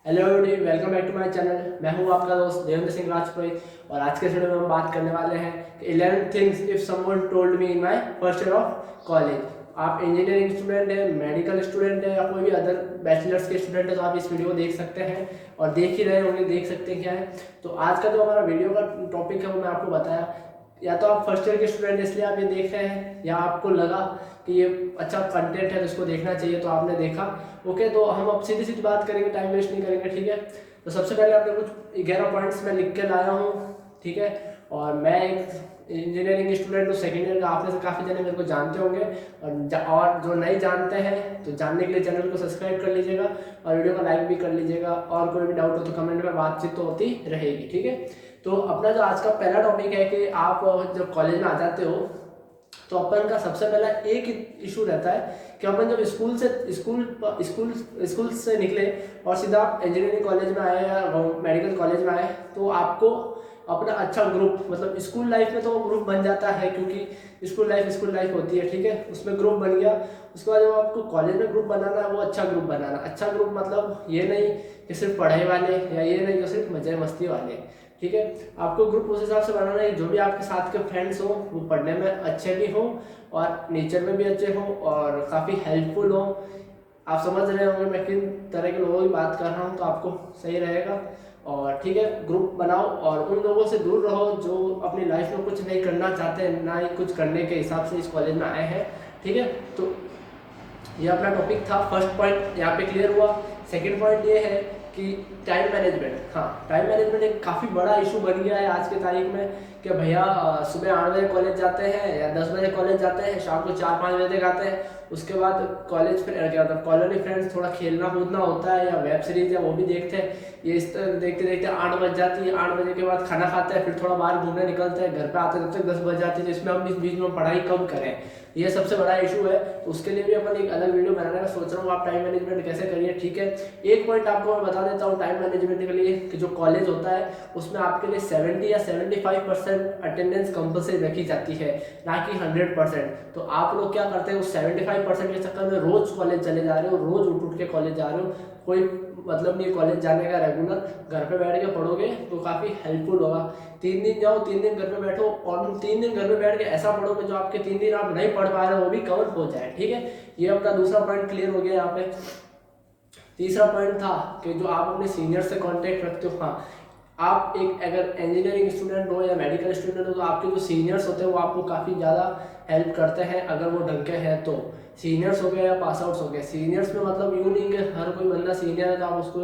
Hello everybody, welcome back to my channel. मैं हूं आपका दोस्त देवेंद्र सिंह राजपुरोहित और आज के वीडियो में हम बात करने वाले हैं कि 11 things if someone told me in my first year of college. आप इंजीनियरिंग स्टूडेंट है, मेडिकल स्टूडेंट है या कोई भी अदर बैचलर्स के स्टूडेंट है तो आप इस वीडियो को देख सकते हैं और देख ही रहे होंगे, देख सकते हैं क्या है। तो आज का जो हमारा वीडियो का टॉपिक है वो मैं आपको बताया। या तो आप फर्स्ट ईयर के स्टूडेंट इसलिए आप ये देख रहे हैं या आपको लगा कि ये अच्छा कंटेंट है तो इसको देखना चाहिए तो आपने देखा। ओके, तो हम अब सीधी सीधी बात करेंगे, टाइम वेस्ट नहीं करेंगे, ठीक है। तो सबसे पहले आपने कुछ 11 पॉइंट्स मैं लिख के लाया हूँ, ठीक है। और मैं एक इंजीनियरिंग स्टूडेंट हूँ, सेकेंड ईयर का। आप में से काफ़ी जने मेरे को जानते होंगे और जो नहीं जानते हैं तो जानने के लिए चैनल को सब्सक्राइब कर लीजिएगा और वीडियो को लाइक भी कर लीजिएगा। और कोई भी डाउट हो तो कमेंट में बातचीत तो होती रहेगी, ठीक है। तो अपना जो आज का पहला टॉपिक है कि आप जब कॉलेज में आ जाते हो तो अपन का सबसे पहला एक इशू रहता है कि अपन जब स्कूल से निकले और सीधा आप इंजीनियरिंग कॉलेज में आए या मेडिकल कॉलेज में आए तो आपको अपना अच्छा ग्रुप, मतलब स्कूल लाइफ में तो ग्रुप बन जाता है क्योंकि स्कूल लाइफ होती है, ठीक है। उसमें ग्रुप बन गया। उसके बाद जब आपको कॉलेज में ग्रुप बनाना है वो अच्छा ग्रुप बनाना। अच्छा ग्रुप मतलब ये नहीं कि सिर्फ पढ़ाई वाले या ये नहीं कि सिर्फ मजे मस्ती वाले, ठीक है। आपको ग्रुप उस हिसाब से बनाना है जो भी आपके साथ के फ्रेंड्स हो वो पढ़ने में अच्छे भी हो और नेचर में भी अच्छे हो और काफ़ी हेल्पफुल हो। आप समझ रहे होंगे मैं किन तरह के लोगों की बात कर रहा हूँ, तो आपको सही रहेगा। और ठीक है, ग्रुप बनाओ और उन लोगों से दूर रहो जो अपनी लाइफ में कुछ नहीं करना चाहते, ना ही कुछ करने के हिसाब से इस कॉलेज में आए हैं, ठीक है। तो ये अपना टॉपिक था। फर्स्ट पॉइंट यहाँ पे क्लियर हुआ। सेकंड पॉइंट ये है कि टाइम मैनेजमेंट। हाँ, टाइम मैनेजमेंट एक काफ़ी बड़ा इशू बन गया है आज के तारीख में कि भैया सुबह 8 बजे कॉलेज जाते हैं या 10 बजे कॉलेज जाते हैं, शाम को 4-5 बजे तक आते हैं। उसके बाद कॉलेज क्या होता है, कॉलोनी फ्रेंड्स थोड़ा खेलना कूदना होता है या वेब सीरीज या वो भी देखते हैं। ये इस तरह देखते देखते 8 बज जाती है। 8 बजे के बाद खाना खाते हैं, फिर थोड़ा बाहर घूमने निकलते हैं, घर पे आते तब तक 10 बज जाती है। जिसमें हम इस बीच में पढ़ाई कब करें, ये सबसे बड़ा इशू है। तो उसके लिए भी अपन एक अलग वीडियो बनाने का सोच रहा हूँ। आप टाइम मैनेजमेंट कैसे करिए, ठीक है। एक पॉइंट आपको मैं बता देता हूँ टाइम मैनेजमेंट के लिए कि जो कॉलेज होता है उसमें आपके लिए 70 या 75% अटेंडेंस कंपलसरी रखी जाती है, ना कि 100%। तो आप लोग क्या करते हैं, उस 75% के चक्कर में रोज कॉलेज चले जा रहे हो, रोज उठ के कॉलेज जा रहे हो। कोई मतलब नहीं कॉलेज जाने का रेगुलर। घर पे बैठ के पढ़ोगे तो काफ़ी हेल्पफुल होगा। 3 दिन जाओ, 3 दिन घर पे बैठो और 3 दिन घर पे बैठ के ऐसा पढ़ोगे जो आपके 3 दिन आप नहीं पढ़ पा रहे हो वो भी कवर हो जाए, ठीक है। ये अपना दूसरा पॉइंट क्लियर हो गया यहाँ पे। तीसरा पॉइंट था कि जो आप अपने सीनियर से कांटेक्ट रखते हो। हाँ, आप एक अगर इंजीनियरिंग स्टूडेंट हो या मेडिकल स्टूडेंट हो तो आपके जो सीनियर्स होते हैं वो आपको काफ़ी ज़्यादा हेल्प करते हैं अगर वो ढंग के हैं तो। सीनियर्स हो गए या पास आउट्स हो गए। सीनियर्स में मतलब यूँ नहीं कि हर कोई बंदा सीनियर है तो आप उसको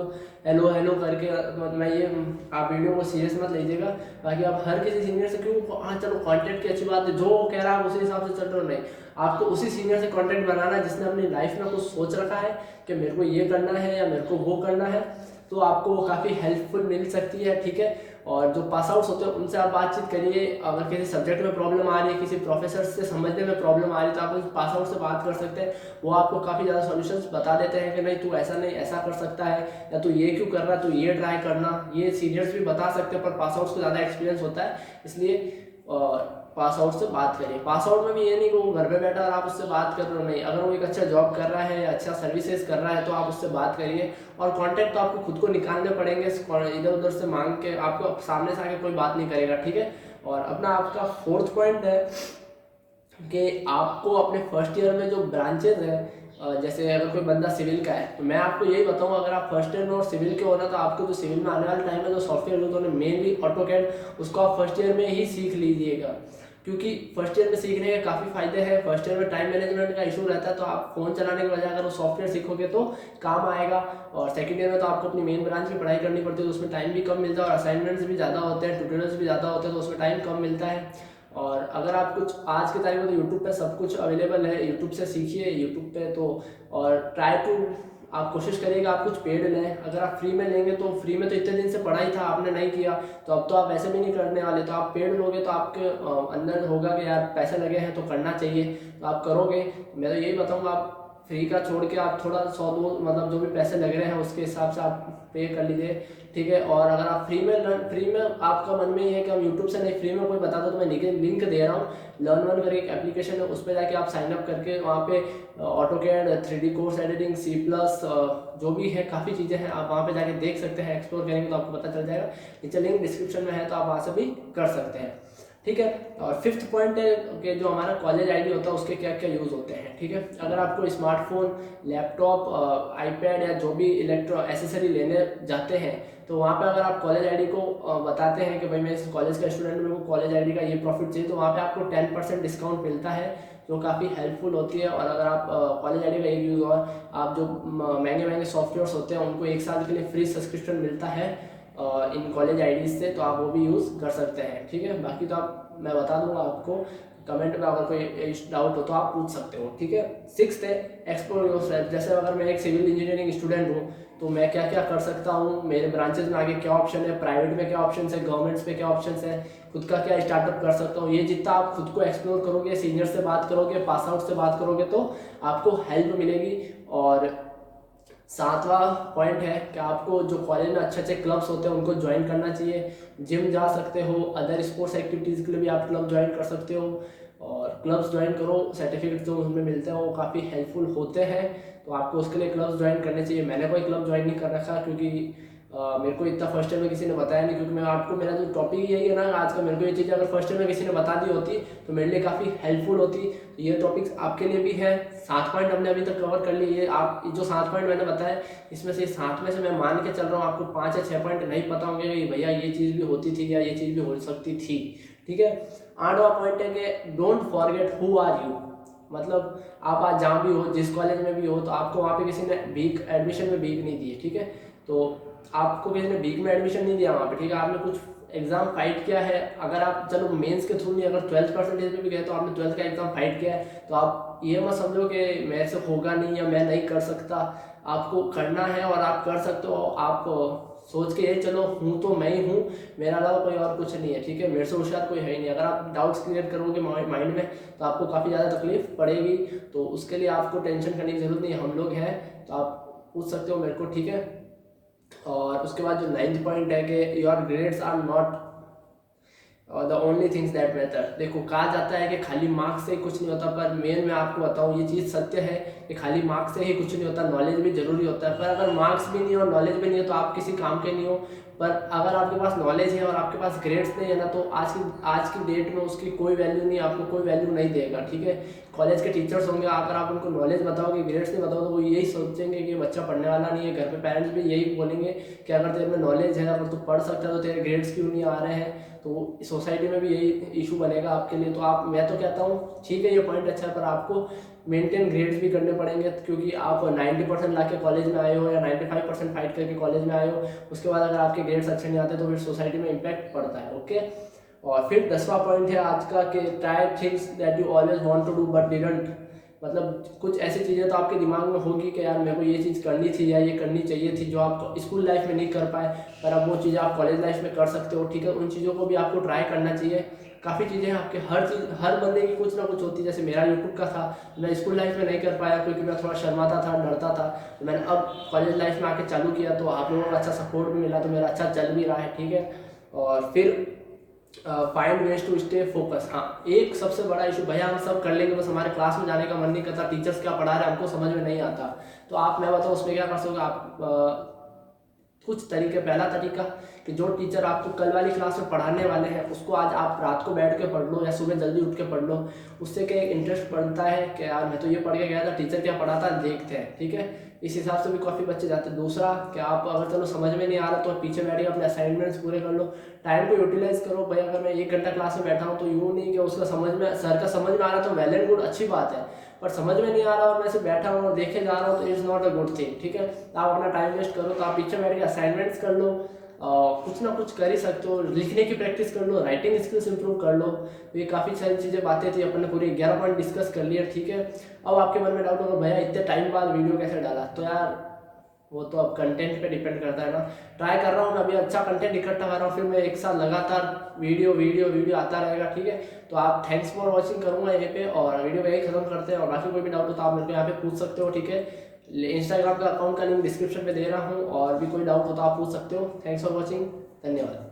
हेलो हेलो करके, मतलब मैं ये, आप वीडियो को सीरियस मत लीजिएगा। बाकी आप हर किसी सीनियर से क्यों, हाँ चलो कॉन्टेक्ट की अच्छी बात है, जो वो कह रहा है आप उसी हिसाब से चल रहे हो, नहीं। आपको उसी सीनियर से कॉन्टेक्ट बनाना है जिसने अपनी लाइफ में कुछ सोच रखा है कि मेरे को ये करना है या मेरे को वो करना है, तो आपको वो काफ़ी हेल्पफुल मिल सकती है, ठीक है। और जो पास आउट्स होते हैं उनसे आप बातचीत करिए। अगर किसी सब्जेक्ट में प्रॉब्लम आ रही है, किसी प्रोफेसर से समझने में प्रॉब्लम आ रही है तो आप उस पास आउट से बात कर सकते हैं। वो आपको काफ़ी ज़्यादा सॉल्यूशंस बता देते हैं कि नहीं तू ऐसा नहीं ऐसा कर सकता है, या तू ये क्यों कर रहा है, तू ये ट्राई करना। ये सीनियर्स भी बता सकते हैं पर पास आउट्स को ज़्यादा एक्सपीरियंस होता है, इसलिए पास आउट से बात करिए। पास आउट में भी ये नहीं कि वो घर पे बैठा और आप उससे बात कर रहे हो, नहीं। अगर वो एक अच्छा जॉब कर रहा है, अच्छा सर्विसेज कर रहा है तो आप उससे बात करिए। और कांटेक्ट तो आपको खुद को निकालने पड़ेंगे, इधर उधर से मांग के आपको सामने से आके कोई बात नहीं करेगा, ठीक है। और अपना आपका फोर्थ पॉइंट है कि आपको अपने फर्स्ट ईयर में जो ब्रांचेज है, जैसे अगर कोई बंदा सिविल का है तो मैं आपको यही बताऊंगा, अगर आप फर्स्ट ईयर में और सिविल के हो ना तो आपको जो सिविल में आने वाले टाइम में जो सॉफ्टवेयर यूज होने मेनली ऑटोकैड, उसको आप फर्स्ट ईयर में ही सीख लीजिएगा। क्योंकि फर्स्ट ईयर में सीखने के काफ़ी फायदे हैं। फर्स्ट ईयर में टाइम मैनेजमेंट का इशू रहता है तो आप फ़ोन चलाने के बजाय अगर वो सॉफ्टवेयर सीखोगे तो काम आएगा। और सेकंड ईयर में तो आपको अपनी मेन ब्रांच की पढ़ाई करनी पड़ती है तो उसमें टाइम भी कम मिलता है और असाइनमेंट्स भी ज़्यादा होते हैं, ट्यूटोरियल्स भी ज़्यादा होते हैं तो उसमें टाइम कम मिलता है। और अगर आप कुछ आज के तारीख में तो यूट्यूब पे सब कुछ अवेलेबल है, यूट्यूब से सीखिए यूट्यूब पे तो। और ट्राई टू, आप कोशिश करिएगा आप कुछ पेड लें। अगर आप फ्री में लेंगे तो फ्री में तो इतने दिन से पढ़ाई था आपने नहीं किया तो अब तो आप वैसे भी नहीं करने वाले, तो आप पेड लोगे तो आपके अंदर होगा कि यार पैसे लगे हैं तो करना चाहिए, तो आप करोगे। मैं तो यही बताऊँगा आप फ्री का छोड़ के आप थोड़ा 100-2 मतलब जो भी पैसे लग रहे हैं उसके हिसाब से आप पे कर लीजिए, ठीक है। और अगर आप फ्री में आपका मन में ये है कि हम यूट्यूब से नहीं, फ्री में कोई बता दो तो मैं लिंक दे रहा हूँ, लर्न वन करके एक एप्लीकेशन है, उस पर जाके आप साइन अप करके वहाँ पे AutoCAD, 3D course editing, C+, जो भी है काफ़ी चीज़ें हैं, आप वहाँ पे जाके देख सकते हैं, एक्सप्लोर करेंगे तो आपको पता चल जाएगा। नीचे लिंक डिस्क्रिप्शन में है तो आप वहाँ से भी कर सकते हैं, ठीक है। और फिफ्थ पॉइंट है कि जो हमारा कॉलेज आईडी होता है उसके क्या क्या यूज़ होते हैं, ठीक है। अगर आपको स्मार्टफोन, लैपटॉप, आईपैड या जो भी इलेक्ट्रो एसेसरी लेने जाते हैं तो वहाँ पे अगर आप कॉलेज आईडी को बताते हैं कि भाई मैं इस कॉलेज का स्टूडेंट हूँ, मेरे को कॉलेज आईडी का ये प्रॉफिट चाहिए, तो वहाँ पे आपको 10% डिस्काउंट मिलता है, जो काफ़ी हेल्पफुल होती है। और अगर आप कॉलेज आईडी का एक यूज़, और आप जो महंगे महंगे सॉफ्टवेयर्स होते हैं उनको 1 साल के लिए फ्री सब्सक्रिप्शन मिलता है इन कॉलेज आईडीज़ से, तो आप वो भी यूज़ कर सकते हैं, ठीक है। बाकी तो आप मैं बता दूंगा आपको, कमेंट में अगर कोई डाउट हो तो आप पूछ सकते हो, ठीक है। सिक्स्थ है एक्सप्लोर योरसेल्फ। जैसे अगर मैं एक सिविल इंजीनियरिंग स्टूडेंट हूँ तो मैं क्या क्या कर सकता हूँ, मेरे ब्रांचेज में आगे क्या ऑप्शन है, प्राइवेट में क्या ऑप्शन है, गवर्नमेंट्स पे क्या ऑप्शन है, खुद का क्या स्टार्टअप कर सकता हूँ। ये जितना आप खुद को एक्सप्लोर करोगे, सीनियर से बात करोगे, पास आउट से बात करोगे तो आपको हेल्प मिलेगी। और 7वां पॉइंट है कि आपको जो कॉलेज में अच्छे अच्छे क्लब्स होते हैं उनको ज्वाइन करना चाहिए, जिम जा सकते हो, अदर स्पोर्ट्स एक्टिविटीज़ के लिए भी आप क्लब ज्वाइन कर सकते हो। और क्लब्स ज्वाइन करो, सर्टिफिकेट जो उनमें मिलते हैं वो काफ़ी हेल्पफुल होते हैं, तो आपको उसके लिए क्लब्स ज्वाइन करने चाहिए। मैंने कोई क्लब ज्वाइन नहीं कर रखा क्योंकि मेरे को इतना फर्स्ट टाइम में किसी ने बताया नहीं, क्योंकि मैं आपको, मेरा जो टॉपिक यही है ना आज का, मेरे को ये चीज़ अगर फर्स्ट टाइम में किसी ने बता दी होती तो मेरे लिए काफ़ी हेल्पफुल होती। तो ये टॉपिक्स आपके लिए भी है। 7 पॉइंट हमने अभी तक कवर कर लिए। ये आप जो 7 पॉइंट मैंने बताया इसमें से 7 में से मैं मान के चल रहा हूँ आपको 5 या 6 पॉइंट नहीं पता होंगे कि भैया ये चीज़ भी होती थी या ये चीज़ भी हो सकती थी, ठीक है। 8वां पॉइंट है कि don't forget who are you. मतलब आप आज जहाँ भी हो, जिस कॉलेज में भी हो, तो आपको वहाँ पे किसी ने भीख, एडमिशन में भीख नहीं दी है, ठीक है। तो आपको किसी ने भीख में एडमिशन नहीं दिया वहाँ पे, ठीक है। आपने कुछ एग्जाम फाइट किया है, अगर आप चलो मेंस के थ्रू नहीं, अगर 12th परसेंटेज पे भी गए तो आपने 12th का एग्जाम फाइट किया है, तो आप ये मत समझो कि मेरे से होगा नहीं या मैं नहीं कर सकता। आपको करना है और आप कर सकते हो। आप सोच के ये चलो, हूँ तो मैं ही हूँ, मेरा अलावा कोई और कुछ नहीं है, ठीक है। मेरे से होशियार कोई है ही नहीं। अगर आप डाउट्स क्लियर करोगे माइंड में तो आपको काफ़ी ज़्यादा तकलीफ पड़ेगी, तो उसके लिए आपको टेंशन करने की जरूरत नहीं है, हम लोग हैं, तो आप पूछ सकते हो मेरे को, ठीक है। और उसके बाद जो 9th पॉइंट है कि your grades are not the only things that matter. देखो कहा जाता है कि खाली मार्क्स से कुछ नहीं होता, पर मेन मैं आपको बताऊँ ये चीज़ सत्य है कि खाली मार्क्स से ही कुछ नहीं होता, नॉलेज भी जरूरी होता है। पर अगर मार्क्स भी नहीं हो, नॉलेज भी नहीं हो, तो आप किसी काम के नहीं हो। पर अगर आपके पास नॉलेज है और आपके पास ग्रेड्स नहीं है ना, तो आज की डेट में उसकी कोई वैल्यू नहीं, आपको कोई वैल्यू नहीं देगा, ठीक है। कॉलेज के टीचर्स होंगे, अगर आप उनको नॉलेज बताओगे, ग्रेड्स नहीं बताओ, तो वो यही सोचेंगे कि बच्चा पढ़ने वाला नहीं है। घर पे पेरेंट्स भी यही बोलेंगे कि अगर तेरे में नॉलेज है, अगर तू पढ़ सकता है तो तेरे ग्रेड्स क्यों नहीं आ रहे हैं। तो सोसाइटी में भी यही इशू बनेगा आपके लिए। तो आप, मैं तो कहता हूँ ठीक है ये पॉइंट अच्छा है, पर आपको मेंटेन ग्रेड्स भी करने पड़ेंगे, क्योंकि आप 90% ला के कॉलेज में आए हो या 95% फाइट करके कॉलेज में आए हो, उसके बाद अगर आपके ग्रेड्स अच्छे नहीं आते तो फिर सोसाइटी में इम्पैक्ट पड़ता है, ओके। और फिर 10वां पॉइंट है आज का कि try things that you always want to do but didn't. मतलब कुछ ऐसी चीज़ें तो आपके दिमाग में होगी कि यार मेरे को ये चीज़ करनी थी या ये करनी चाहिए थी, जो आप स्कूल लाइफ में नहीं कर पाए, पर अब वो चीज़ें आप कॉलेज लाइफ में कर सकते हो, ठीक है। उन चीज़ों को भी आपको ट्राई करना चाहिए। काफ़ी चीज़ें हैं आपके, हर चीज़, हर बंदे की कुछ ना कुछ होती है। जैसे मेरा यूट्यूब का था, मैं स्कूल लाइफ में नहीं कर पाया क्योंकि मैं थोड़ा शर्माता था, डरता था। तो मैंने अब कॉलेज लाइफ में आके चालू किया, तो आप लोगों का अच्छा सपोर्ट भी मिला, तो मेरा अच्छा चल भी रहा है, ठीक है। और फिर find ways to stay focus. हाँ, एक सबसे बड़ा इशू, भैया हम सब कर लेंगे, बस हमारे क्लास में जाने का मन नहीं करता, टीचर्स क्या पढ़ा रहे हैं हमको समझ में नहीं आता। तो आप, मैं बताऊँ उसमें क्या कर सकते हो आप, कुछ तरीके। पहला तरीका कि जो टीचर आपको कल वाली क्लास में पढ़ाने वाले हैं उसको आज आप रात को बैठ के पढ़ लो या सुबह जल्दी उठ के पढ़ लो। उससे क्या इंटरेस्ट बढ़ता है कि यार मैं तो ये पढ़ के गया था, टीचर क्या पढ़ाता देखते हैं, ठीक है। इस हिसाब से भी काफ़ी बच्चे जाते हैं। दूसरा कि आप अगर चलो समझ में नहीं आ रहा तो पीछे बैठ के अपने असाइनमेंट्स पूरे कर लो, टाइम को यूटिलाइज करो। भाई अगर मैं 1 घंटा क्लास में बैठा हूँ तो यूँ नहीं कि उसका समझ में, सर का समझ में आ रहा तो वेल एंड गुड, अच्छी बात है, पर समझ में नहीं आ रहा और मैं सिर्फ बैठा हूँ और देखे जा रहा हूँ तो is not a good thing, ठीक है। आप अपना टाइम वेस्ट करो, तो आप पीछे बैठ के असाइनमेंट्स कर लो, कुछ ना कुछ कर ही सकते हो। लिखने की प्रैक्टिस कर लो, राइटिंग स्किल्स इंप्रूव कर लो। तो ये काफ़ी सारी चीज़ें, बातें थी, अपन ने पूरी 11 पॉइंट डिस्कस कर लिया, ठीक है। अब आपके मन में डाउट होगा भैया इतने टाइम बाद वीडियो कैसे डाला, तो यार वो तो अब कंटेंट पे डिपेंड करता है ना। ट्राई कर रहा हूँ मैं अभी अच्छा कंटेंट इकट्ठा कर रहा हूँ, फिर मैं एक साथ लगातार वीडियो आता रहेगा, ठीक है। तो आप थैंक्स फॉर वॉचिंग करूँगा यहीं पे, और वीडियो यही खत्म करते हैं। और बाकी कोई भी डाउट हो तो आप मेरे को यहाँ पे पूछ सकते हो, ठीक है। इंस्टाग्राम का अकाउंट का लिंक डिस्क्रिप्शन में दे रहा हूँ, और भी कोई डाउट हो तो आप पूछ सकते हो। थैंक्स फॉर वॉचिंग, धन्यवाद।